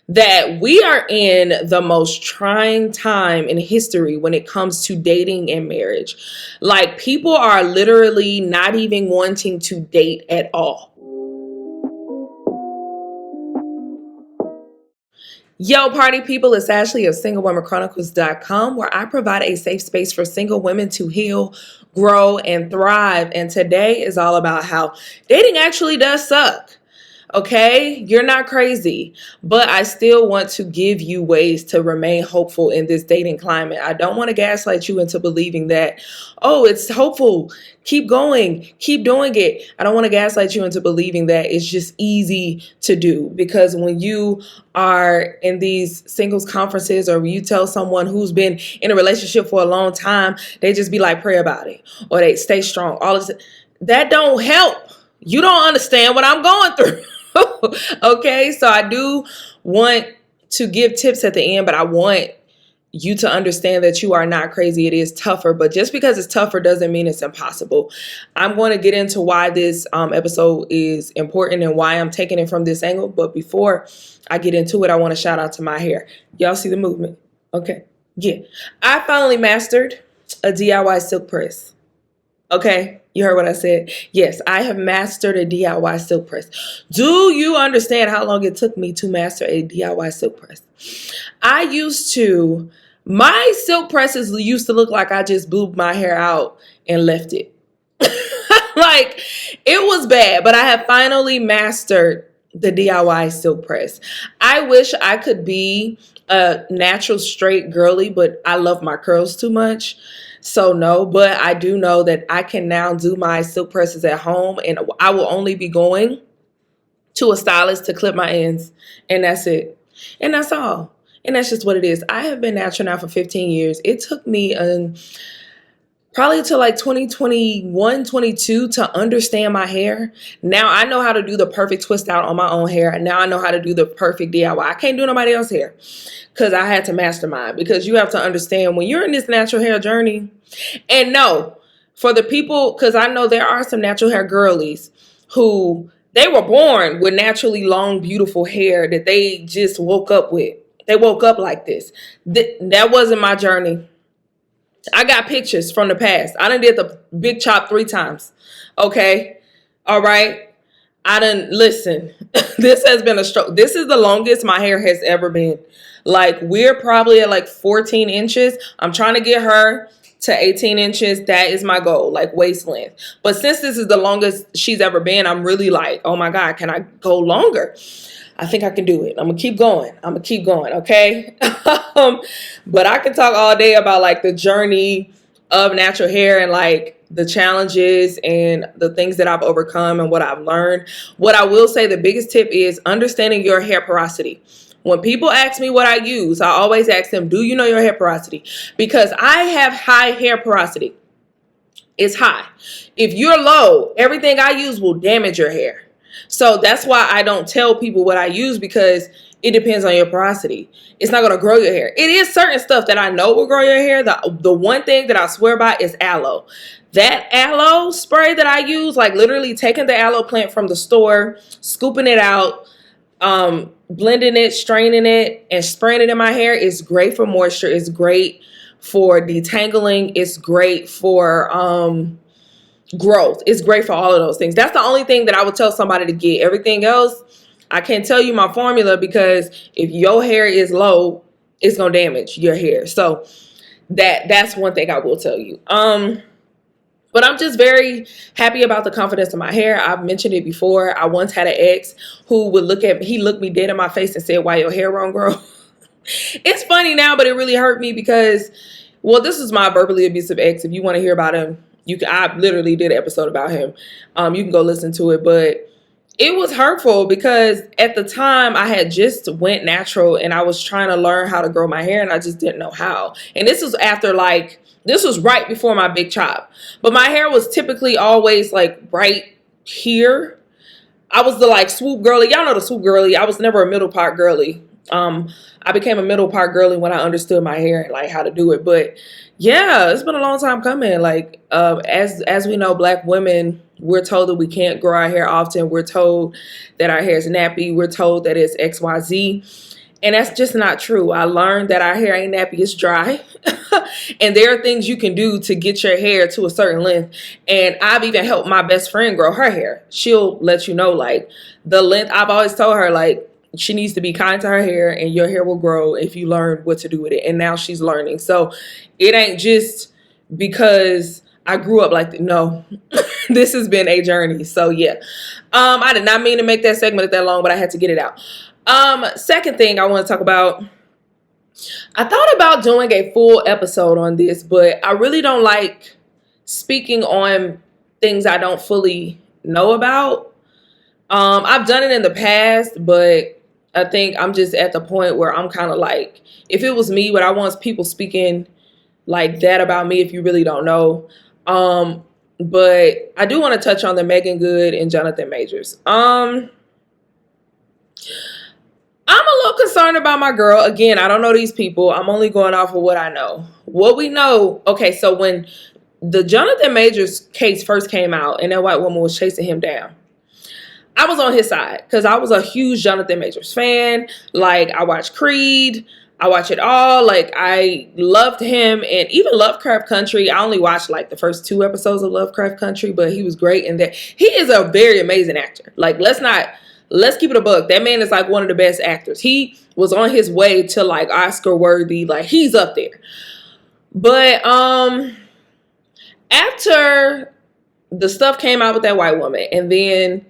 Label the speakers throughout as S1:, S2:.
S1: that we are in the most trying time in history when it comes to dating and marriage. Like, people are literally not even wanting to date at all. Yo, party people, it's Ashley of SingleWomenChronicles.com, where I provide a safe space for single women to heal, grow, and thrive. And today is all about how dating actually does suck. Okay, you're not crazy, but I still want to give you ways to remain hopeful in this dating climate. I don't want to gaslight you into believing that, oh, it's hopeful, keep going, keep doing it. I don't want to gaslight you into believing that it's just easy to do, because when you are in these singles conferences, or you tell someone who's been in a relationship for a long time, they just be like, pray about it, or they stay strong. All of this, that don't help. You don't understand what I'm going through. Okay, so I do want to give tips at the end, but I want you to understand that you are not crazy. It is tougher, but just because it's tougher doesn't mean it's impossible. I'm going to get into why this episode is important and why I'm taking it from this angle. But before I get into it, I want to shout out to my hair. Y'all see the movement? Okay, yeah. I finally mastered a DIY silk press. Okay, you heard what I said. Yes, I have mastered a DIY silk press. Do you understand how long it took me to master a DIY silk press? My silk presses used to look like I just blew my hair out and left it. Like, it was bad, but I have finally mastered the DIY silk press. I wish I could be a natural straight girly, but I love my curls too much. So no, but I do know that I can now do my silk presses at home, and I will only be going to a stylist to clip my ends, and that's it. And that's all. And that's just what it is. I have been natural now for 15 years. It took me probably to like 2021, 22 to understand my hair. Now I know how to do the perfect twist out on my own hair. And now I know how to do the perfect DIY. I can't do nobody else's hair because I had to master mine. Because you have to understand, when you're in this natural hair journey, and no, for the people, because I know there are some natural hair girlies who they were born with naturally long, beautiful hair that they just woke up with. They woke up like this. That wasn't my journey. I got pictures from the past. I done did the big chop 3 times. Okay. All right. Listen, this has been a stroke. This is the longest my hair has ever been. Like, we're probably at like 14 inches. I'm trying to get her to 18 inches. That is my goal, like waist length. But since this is the longest she's ever been, I'm really like, oh my God, can I go longer? I think I can do it. I'm going to keep going. Okay. But I can talk all day about like the journey of natural hair and like the challenges and the things that I've overcome and what I've learned. What I will say, the biggest tip is understanding your hair porosity. When people ask me what I use, I always ask them, do you know your hair porosity? Because I have high hair porosity. It's high. If you're low, everything I use will damage your hair. So that's why I don't tell people what I use, because it depends on your porosity. It's not going to grow your hair. It is certain stuff that I know will grow your hair. The one thing that I swear by is aloe. That aloe spray that I use, like literally taking the aloe plant from the store, scooping it out, blending it, straining it, and spraying it in my hair is great for moisture. It's great for detangling. It's great for growth. It's great for all of those things. That's the only thing that I would tell somebody to get. Everything else, I can't tell you my formula, because if your hair is low, it's gonna damage your hair. So that's one thing I will tell you. But I'm just very happy about the confidence in my hair. I've mentioned it before. I once had an ex who would he looked me dead in my face and said, "Why your hair won't grow?" It's funny now, but it really hurt me because, well, this is my verbally abusive ex. If you want to hear about him, I literally did an episode about him. You can go listen to it, but it was hurtful because at the time I had just went natural and I was trying to learn how to grow my hair and I just didn't know how. And this was this was right before my big chop, but my hair was typically always like right here. I was the like swoop girly. Y'all know the swoop girly. I was never a middle part girly. I became a middle part girly when I understood my hair and like how to do it. But yeah, it's been a long time coming. Like, as we know, Black women, we're told that we can't grow our hair often. We're told that our hair is nappy. We're told that it's XYZ. And that's just not true. I learned that our hair ain't nappy, it's dry. And there are things you can do to get your hair to a certain length. And I've even helped my best friend grow her hair. She'll let you know, like, the length. I've always told her, like, she needs to be kind to her hair and your hair will grow if you learn what to do with it. And now she's learning. So it ain't just because I grew up like that. No, this has been a journey. So yeah, I did not mean to make that segment that long, but I had to get it out. Second thing I want to talk about, I thought about doing a full episode on this, but I really don't like speaking on things I don't fully know about. I've done it in the past, but I think I'm just at the point where I'm kind of like, if it was me, would I want people speaking like that about me if you really don't know? But I do want to touch on the Meagan Good and Jonathan Majors. I'm a little concerned about my girl. Again, I don't know these people. I'm only going off of what I know. What we know, okay, so when the Jonathan Majors case first came out and that white woman was chasing him down, I was on his side because I was a huge Jonathan Majors fan. Like, I watched Creed. I watch it all. Like, I loved him, and even Lovecraft Country. I only watched like the first 2 episodes of Lovecraft Country, but he was great in that. He is a very amazing actor. Like, let's keep it a buck. That man is like one of the best actors. He was on his way to like Oscar worthy. Like, he's up there. But after the stuff came out with that white woman, and then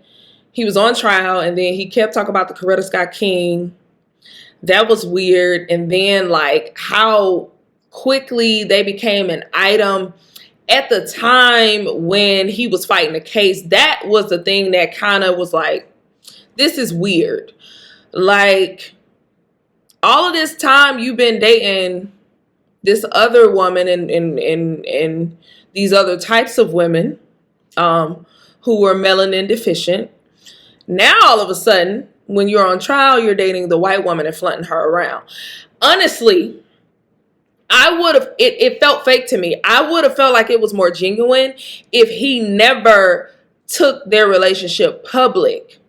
S1: he was on trial, and then he kept talking about the Coretta Scott King. That was weird. And then like how quickly they became an item at the time when he was fighting the case. That was the thing that kind of was like, this is weird. Like, all of this time you've been dating this other woman and these other types of women who were melanin deficient. Now, all of a sudden, when you're on trial, you're dating the white woman and flaunting her around. Honestly, I would have, it felt fake to me. I would have felt like it was more genuine if he never took their relationship public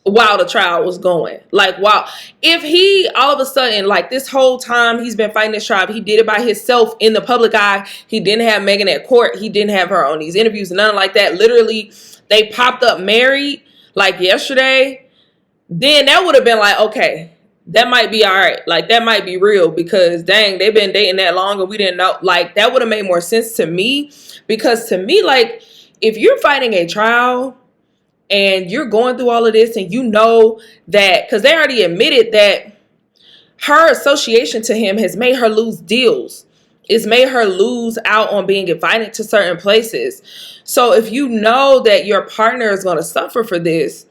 S1: while the trial was going. Like, wow, if he all of a sudden, like this whole time he's been fighting this trial, he did it by himself in the public eye. He didn't have Meagan at court. He didn't have her on these interviews, nothing like that. Literally, they popped up married like yesterday. Then that would have been like, okay, that might be all right. Like, that might be real, because dang, they've been dating that long and we didn't know. Like, that would have made more sense to me, because to me, like, if you're fighting a trial and you're going through all of this and you know that, because they already admitted that her association to him has made her lose deals. It's made her lose out on being invited to certain places. So if you know that your partner is going to suffer for this,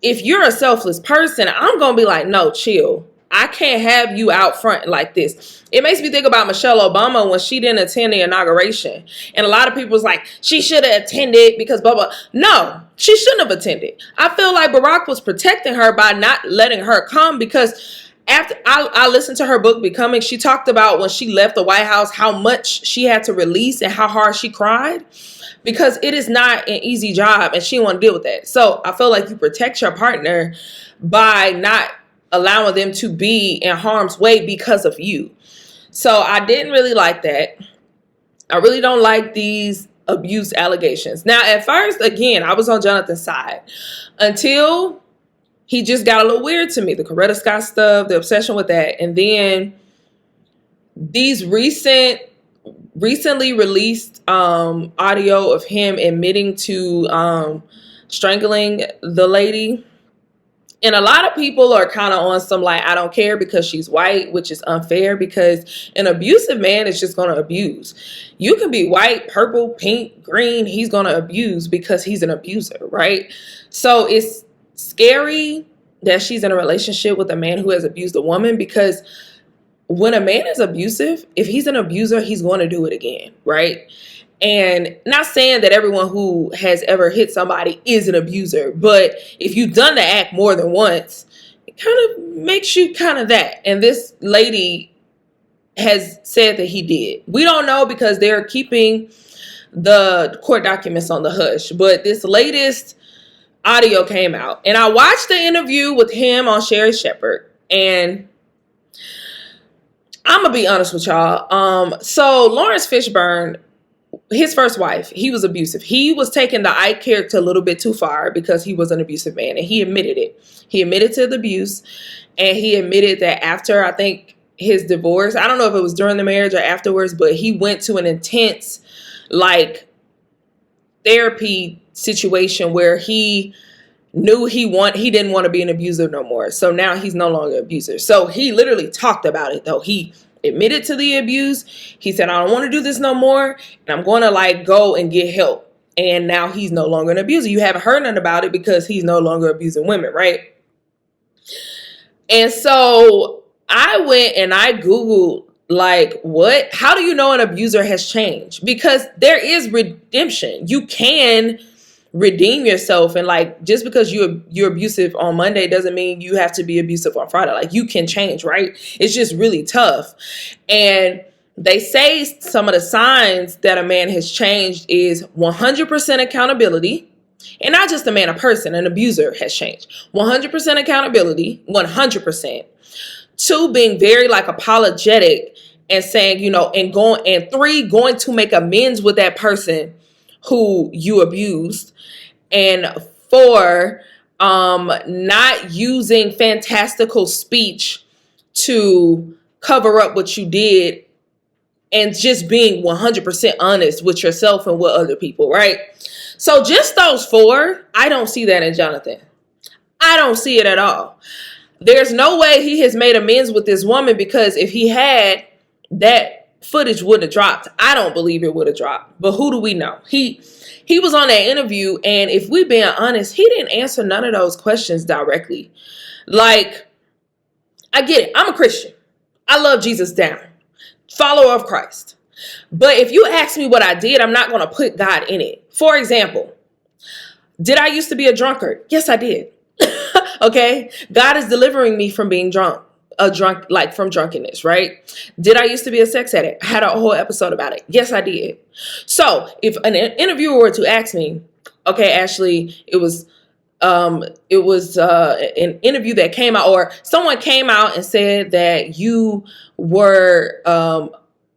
S1: if you're a selfless person, I'm going to be like, no, chill. I can't have you out front like this. It makes me think about Michelle Obama when she didn't attend the inauguration. And a lot of people was like, she should have attended because blah, blah. No, she shouldn't have attended. I feel like Barack was protecting her by not letting her come, because after I listened to her book, Becoming, she talked about when she left the White House, how much she had to release and how hard she cried, because it is not an easy job and she didn't want to deal with that. So I feel like you protect your partner by not allowing them to be in harm's way because of you. So I didn't really like that. I really don't like these abuse allegations. Now, at first, again, I was on Jonathan's side until he just got a little weird to me. The Coretta Scott stuff, the obsession with that. And then these recently released audio of him admitting to strangling the lady. And a lot of people are kind of on some like, I don't care because she's white, which is unfair, because an abusive man is just going to abuse. You can be white, purple, pink, green. He's going to abuse because he's an abuser, right? So it's scary that she's in a relationship with a man who has abused a woman, because when a man is abusive, if he's an abuser, he's going to do it again, right? And not saying that everyone who has ever hit somebody is an abuser, but if you've done the act more than once, it kind of makes you kind of that. And this lady has said that he did. We don't know because they're keeping the court documents on the hush, but this latest audio came out, and I watched the interview with him on Sherry Shepherd. And I'm gonna be honest with y'all. So Lawrence Fishburne, his first wife, he was abusive. He was taking the Ike character a little bit too far because he was an abusive man, and he admitted it. He admitted to the abuse, and he admitted that after, I think, his divorce, I don't know if it was during the marriage or afterwards, but he went to an intense, like, therapy situation where he knew he didn't want to be an abuser no more. So now he's no longer an abuser. So he literally talked about it, though. He admitted to the abuse. He said, I don't want to do this no more, and I'm going to like go and get help. And now he's no longer an abuser. You haven't heard nothing about it because he's no longer abusing women, right? And so I went and I Googled, like, what? How do you know an abuser has changed? Because there is redemption. You can redeem yourself, and like, just because you're abusive on Monday doesn't mean you have to be abusive on Friday. Like, you can change, right? It's just really tough. And they say some of the signs that a man has changed is 100% accountability. And not just a man, a person, an abuser has changed. 100% accountability, 100%. 2, being very like apologetic and saying, you know, and 3, going to make amends with that person who you abused. And 4, not using fantastical speech to cover up what you did, and just being 100% honest with yourself and with other people, right? So just those 4, I don't see that in Jonathan. I don't see it at all. There's no way he has made amends with this woman, because if he had, that footage would have dropped. I don't believe it would have dropped. But who do we know? He was on that interview, and if we're being honest, he didn't answer none of those questions directly. Like, I get it. I'm a Christian. I love Jesus down. Follower of Christ. But if you ask me what I did, I'm not going to put God in it. For example, did I used to be a drunkard? Yes, I did. Okay. God is delivering me from being drunk, like from drunkenness, right? Did I used to be a sex addict? I had a whole episode about it. Yes, I did. So if an interviewer were to ask me, okay, Ashley, it was an interview that came out, or someone came out and said that you were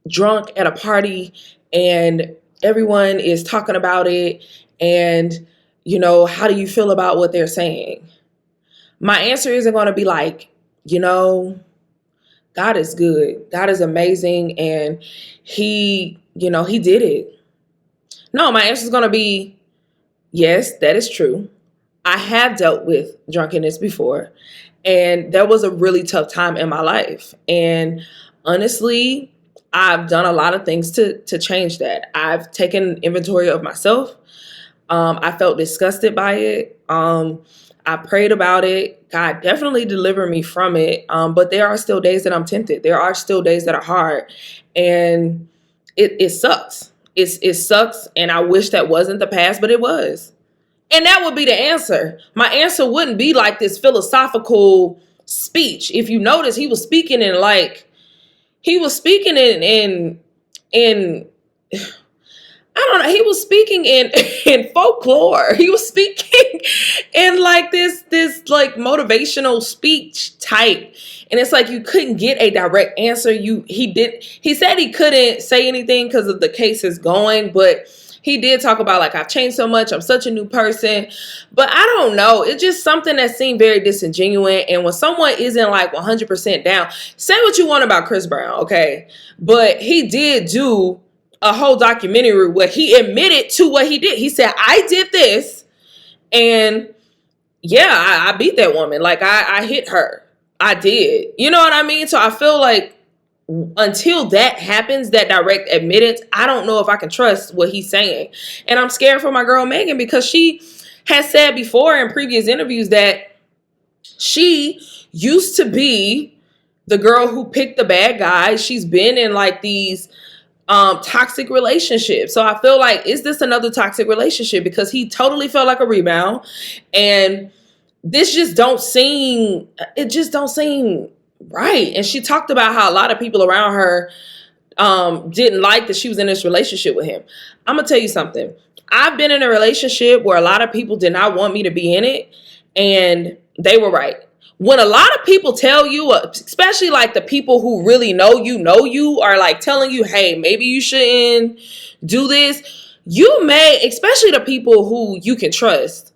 S1: drunk at a party and everyone is talking about it, and, you know, how do you feel about what they're saying? My answer isn't going to be like, you know, God is good. God is amazing. And he did it. No, my answer is going to be, yes, that is true. I have dealt with drunkenness before, and that was a really tough time in my life. And honestly, I've done a lot of things to change that. I've taken inventory of myself. I felt disgusted by it. I prayed about it. God definitely delivered me from it. But there are still days that I'm tempted. There are still days that are hard, and it sucks. It sucks. And I wish that wasn't the past, but it was. And that would be the answer. My answer wouldn't be like this philosophical speech. If you notice, he was speaking in I don't know. He was speaking in folklore. He was speaking in like this like motivational speech type. And it's like, you couldn't get a direct answer. He said he couldn't say anything because of the case is going, but he did talk about, like, I've changed so much. I'm such a new person. But I don't know. It's just something that seemed very disingenuous. And when someone isn't like 100% down, say what you want about Chris Brown, okay? But he did do a whole documentary where he admitted to what he did. He said, I did this, and yeah, I beat that woman. Like, I hit her. I did. You know what I mean? So I feel like until that happens, that direct admittance, I don't know if I can trust what he's saying. And I'm scared for my girl Meagan, because she has said before in previous interviews that she used to be the girl who picked the bad guy. She's been in like these toxic relationships. So I feel like, is this another toxic relationship? Because he totally felt like a rebound, and this just don't seem right. And she talked about how a lot of people around her didn't like that she was in this relationship with him. I'm gonna tell you something. I've been in a relationship where a lot of people did not want me to be in it, and they were right. when a lot of people tell you, especially like the people who really know you are like telling you, hey, maybe you shouldn't do this, you may, especially the people who you can trust,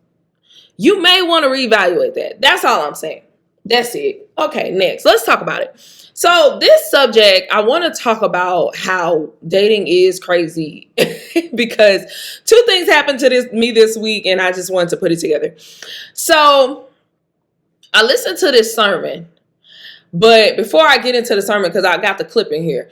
S1: you may want to reevaluate that. That's all I'm saying. That's it. Okay, next. Let's talk about it. So this subject, I want to talk about how dating is crazy because two things happened to me this week, and I just wanted to put it together. So I listened to this sermon, but before I get into the sermon, because I got the clip in here,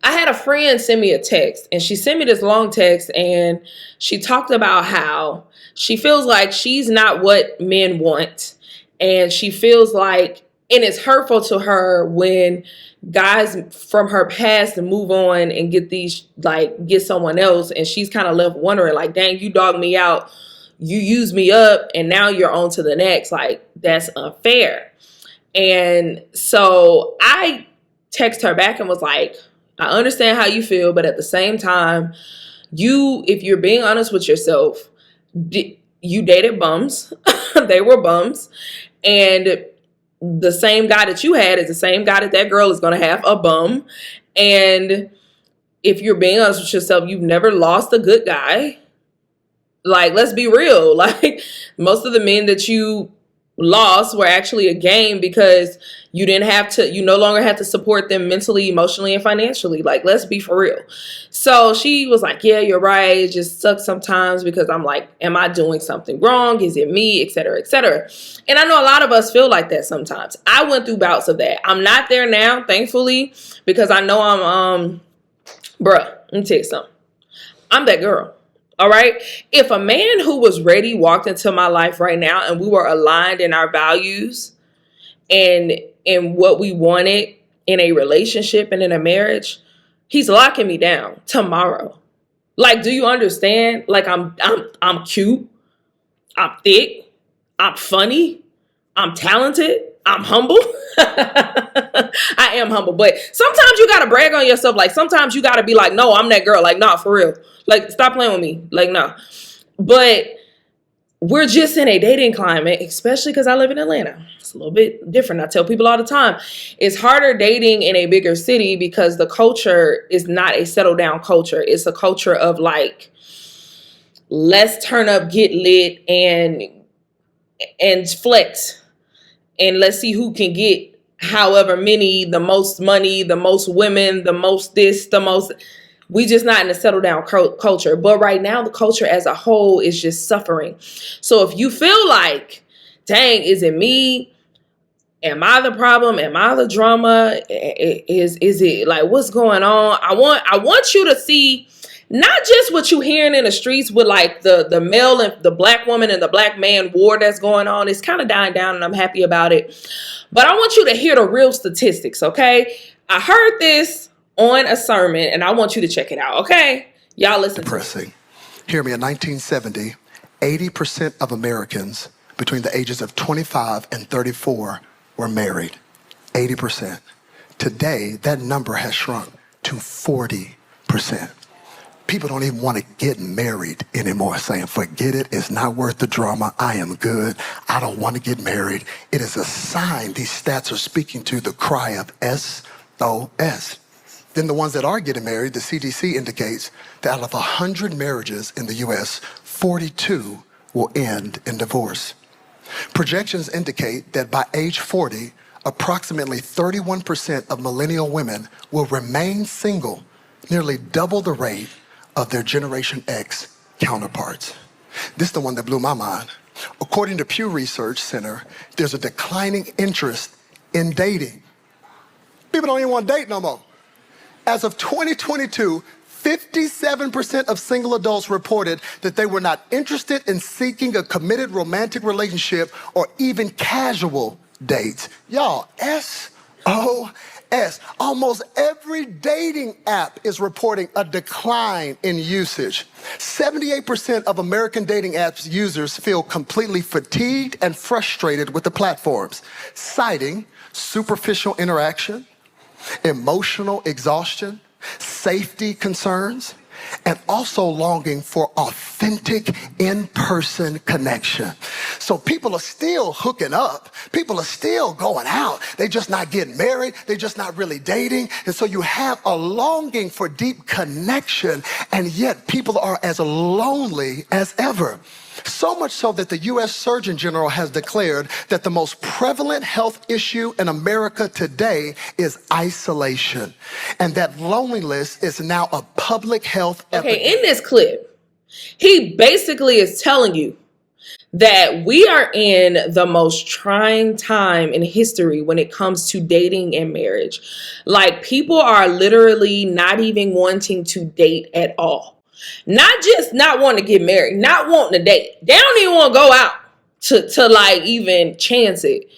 S1: I had a friend send me a text, and she sent me this long text, and she talked about how she feels like she's not what men want, and she feels like, and it's hurtful to her when guys from her past move on and get someone else, and she's kind of left wondering, like, dang, you dogged me out, you used me up, and now you're on to the next. Like, that's unfair. And so I text her back and was like, I understand how you feel, but at the same time, if you're being honest with yourself, you dated bums. They were bums. And the same guy that you had is the same guy that girl is going to have, a bum. And if you're being honest with yourself, you've never lost a good guy. Like, let's be real. Like, most of the men that you lost were actually a game because you no longer have to support them mentally, emotionally, and financially. Like, let's be for real. So she was like, yeah, you're right. It just sucks sometimes because I'm like, am I doing something wrong? Is it me? Et cetera, et cetera. And I know a lot of us feel like that sometimes. I went through bouts of that. I'm not there now, thankfully, because I know bruh, let me tell you something. I'm that girl. All right. If a man who was ready walked into my life right now and we were aligned in our values and in what we wanted in a relationship and in a marriage, he's locking me down tomorrow. Like, do you understand? Like, I'm cute. I'm thick. I'm funny. I'm talented. I'm humble. I am humble, but sometimes you gotta brag on yourself. Like, sometimes you gotta be like, no, I'm that girl. Like, nah, for real. Like, stop playing with me. Like, nah. But we're just in a dating climate, especially because I live in Atlanta. It's a little bit different. I tell people all the time, it's harder dating in a bigger city because the culture is not a settle down culture. It's a culture of like, let's turn up, get lit, and flex. And let's see who can get however many, the most money, the most women, the most this, the most. We just not in a settle down culture. But right now, the culture as a whole is just suffering. So if you feel like, dang, is it me? Am I the problem? Am I the drama? Is it like, what's going on? I want you to see not just what you're hearing in the streets with like the male and the black woman and the black man war that's going on. It's kind of dying down and I'm happy about it. But I want you to hear the real statistics, okay? I heard this on a sermon and I want you to check it out, okay? Y'all listen.
S2: Depressing. Hear me, in 1970, 80% of Americans between the ages of 25 and 34 were married. 80%. Today, that number has shrunk to 40%. People don't even want to get married anymore, saying, forget it, it's not worth the drama, I am good, I don't want to get married. It is a sign these stats are speaking to the cry of SOS. Then the ones that are getting married, the CDC indicates that out of 100 marriages in the US, 42 will end in divorce. Projections indicate that by age 40, approximately 31% of millennial women will remain single, nearly double the rate of their Generation X counterparts. This is the one that blew my mind. According to Pew Research Center, there's a declining interest in dating. People don't even want to date no more. As of 2022, 57% of single adults reported that they were not interested in seeking a committed romantic relationship or even casual dates. Y'all, SOS. Almost every dating app is reporting a decline in usage. 78% of American dating apps users feel completely fatigued and frustrated with the platforms, citing superficial interaction, emotional exhaustion, safety concerns, and also longing for authentic in-person connection. So people are still hooking up. People are still going out. They're just not getting married. They're just not really dating. And so you have a longing for deep connection, and yet people are as lonely as ever. So much so that the U.S. Surgeon General has declared that the most prevalent health issue in America today is isolation, and that loneliness is now a public health epidemic.
S1: Okay, in this clip, he basically is telling you that we are in the most trying time in history when it comes to dating and marriage. Like, people are literally not even wanting to date at all. Not just not wanting to get married, not wanting to date. They don't even want to go out to like even chance it.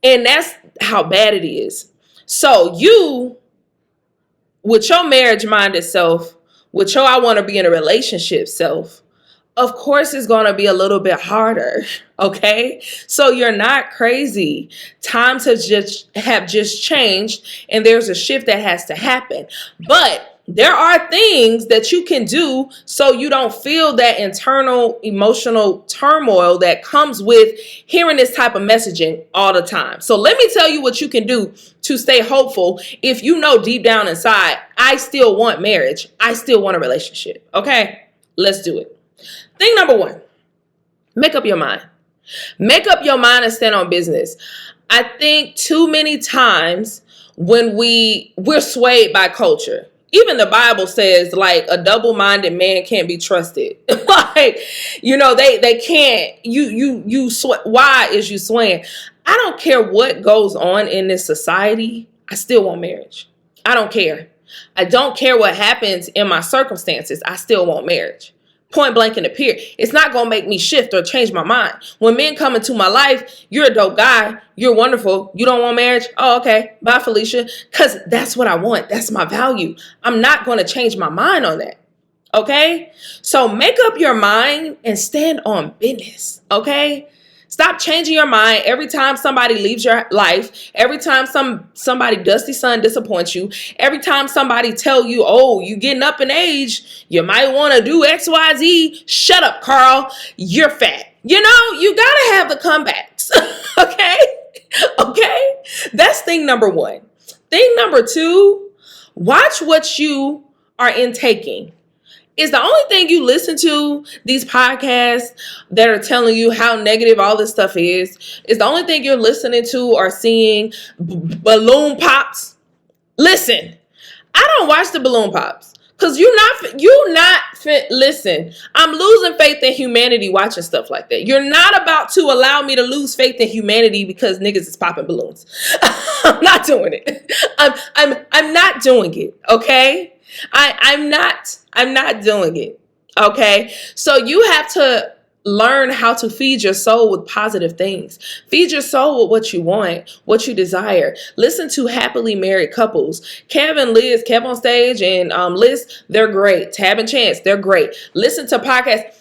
S1: And that's how bad it is. So you, with your marriage-minded self, with your I want to be in a relationship self, of course it's going to be a little bit harder, okay? So you're not crazy. Times have just changed, and there's a shift that has to happen. But there are things that you can do so you don't feel that internal emotional turmoil that comes with hearing this type of messaging all the time. So let me tell you what you can do to stay hopeful if you know deep down inside, I still want marriage. I still want a relationship. Okay, let's do it. Thing number one, make up your mind. Make up your mind and stand on business. I think too many times when we're swayed by culture. Even the Bible says, like, a double-minded man can't be trusted. Like, you know, they can't. Why is you swaying? I don't care what goes on in this society. I still want marriage. I don't care. I don't care what happens in my circumstances. I still want marriage. Point blank in the period. It's not going to make me shift or change my mind. When men come into my life, you're a dope guy. You're wonderful. You don't want marriage? Oh, okay. Bye, Felicia. Because that's what I want. That's my value. I'm not going to change my mind on that. Okay? So make up your mind and stand on business. Okay? Stop changing your mind every time somebody leaves your life, every time somebody dusty son disappoints you, every time somebody tell you, oh, you getting up in age, you might want to do X, Y, Z. Shut up, Carl. You're fat. You know, you got to have the comebacks. Okay? Okay? That's thing number one. Thing number two, watch what you are intaking. Is the only thing you listen to these podcasts that are telling you how negative all this stuff is the only thing you're listening to or seeing balloon pops? Listen, I don't watch the balloon pops because listen, I'm losing faith in humanity watching stuff like that. You're not about to allow me to lose faith in humanity because niggas is popping balloons. I'm not doing it. I'm not doing it. Okay. I'm not doing it. Okay. So you have to learn how to feed your soul with positive things. Feed your soul with what you want, what you desire. Listen to happily married couples. Kev and Liz, Kev on stage and Liz, they're great. Tab and Chance, they're great. Listen to podcasts.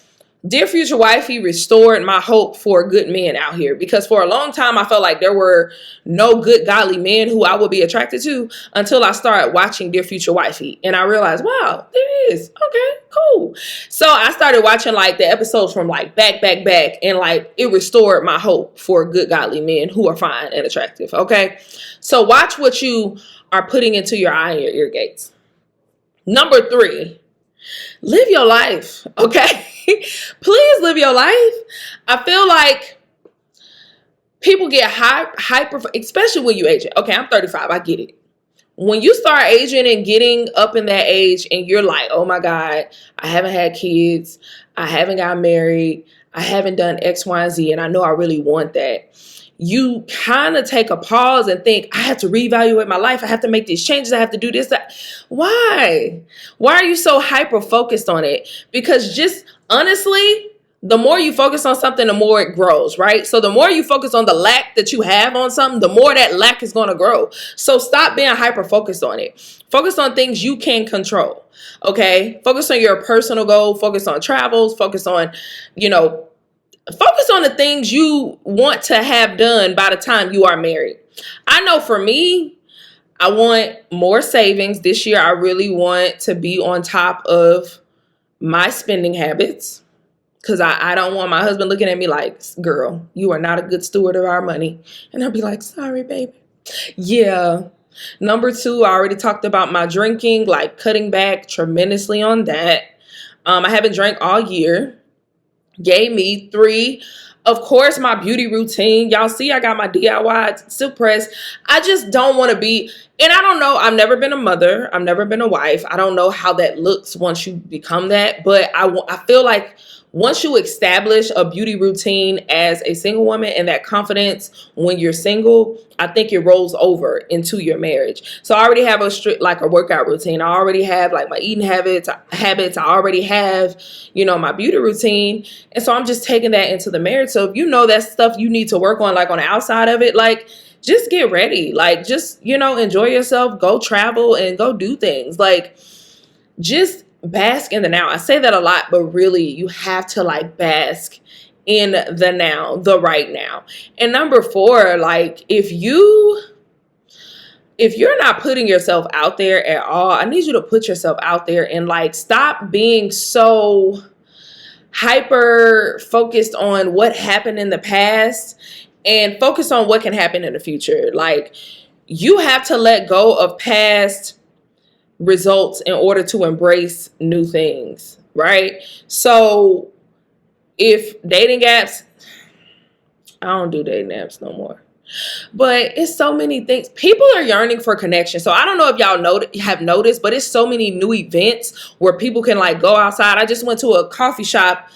S1: Dear Future Wifey restored my hope for good men out here, because for a long time I felt like there were no good godly men who I would be attracted to until I started watching Dear Future Wifey, and I realized, wow, there is. Okay, cool. So I started watching like the episodes from like back, and like it restored my hope for good godly men who are fine and attractive. Okay, so watch what you are putting into your eye and your ear gates. Number three, live your life. Okay. Please live your life. I feel like people get hyper, especially when you age. Okay, I'm 35. I get it. When you start aging and getting up in that age and you're like, oh my God, I haven't had kids. I haven't got married. I haven't done X, Y, and Z. And I know I really want that. You kind of take a pause and think, I have to reevaluate my life. I have to make these changes. I have to do this. That. Why? Why are you so hyper focused on it? Because just honestly, the more you focus on something, the more it grows, right? So the more you focus on the lack that you have on something, the more that lack is going to grow. So stop being hyper focused on it. Focus on things you can control. Okay. Focus on your personal goal. Focus on travels. Focus on, focus on the things you want to have done by the time you are married. I know for me, I want more savings. This year, I really want to be on top of my spending habits because I don't want my husband looking at me like, girl, you are not a good steward of our money. And I'll be like, sorry, baby. Yeah. Number 2, I already talked about my drinking, like cutting back tremendously on that. I haven't drank all year. Yay me. 3, of course, my beauty routine. Y'all see I got my DIY silk press. I just don't want to be, and I don't know, I've never been a mother. I've never been a wife. I don't know how that looks once you become that. But I feel like once you establish a beauty routine as a single woman and that confidence when you're single, I think it rolls over into your marriage. So I already have a strict, like a workout routine. I already have like my eating habits. I already have, my beauty routine. And so I'm just taking that into the marriage. So if you know that stuff you need to work on, like on the outside of it, like just get ready. Like just, enjoy yourself, go travel and go do things. Like just bask in the now. I say that a lot, but really you have to like bask in the now, the right now. And number 4, like if you're not putting yourself out there at all, I need you to put yourself out there and like stop being so hyper focused on what happened in the past and focus on what can happen in the future. Like you have to let go of past results in order to embrace new things, right? So if dating apps, I don't do dating apps no more, but it's so many things. People are yearning for connection. So I don't know if y'all have noticed, but it's so many new events where people can like go outside. I just went to a coffee shop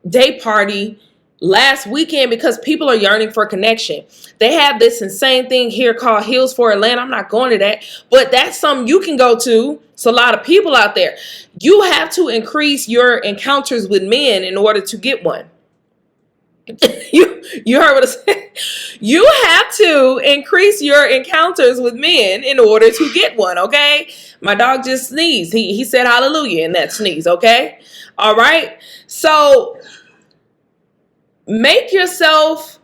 S1: day party last weekend because people are yearning for connection. They have this insane thing here called Hills for Atlanta. I'm not going to that, but that's something you can go to. It's a lot of people out there. You have to increase your encounters with men in order to get one. You heard what I said? You have to increase your encounters with men in order to get one, okay? My dog just sneezed. He said hallelujah in that sneeze, okay? All right? So make yourself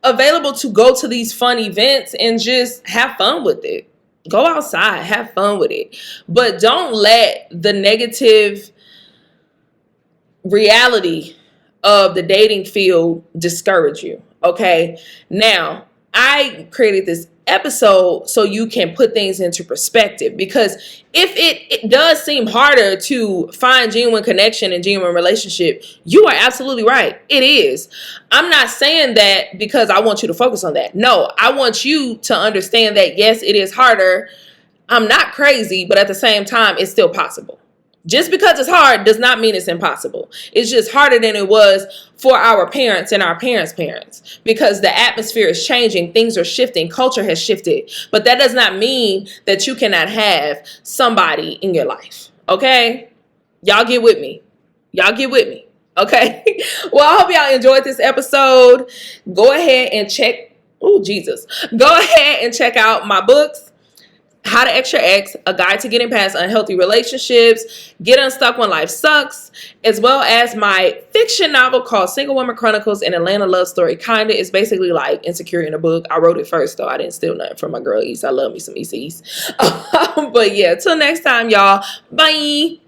S1: available to go to these fun events and just have fun with it. Go outside, have fun with it. But don't let the negative reality of the dating field discourage you. Okay. Now, I created this episode so you can put things into perspective, because if it does seem harder to find genuine connection and genuine relationship, you are absolutely right. It is. I'm not saying that because I want you to focus on that. No, I want you to understand that yes, it is harder. I'm not crazy, but at the same time, it's still possible. Just because it's hard does not mean it's impossible. It's just harder than it was for our parents and our parents' parents, because the atmosphere is changing. Things are shifting. Culture has shifted. But that does not mean that you cannot have somebody in your life. Okay? Y'all get with me. Y'all get with me. Okay? Well, I hope y'all enjoyed this episode. Go ahead and check. Oh, Jesus. Go ahead and check out my books. How to X Your Ex, A Guide to Getting Past Unhealthy Relationships, Get Unstuck When Life Sucks, as well as my fiction novel called Single Woman Chronicles, an Atlanta Love Story. Kinda. It's basically like Insecure in a book. I wrote it first, though. I didn't steal nothing from my girl East. I love me some East. But yeah, till next time, y'all. Bye.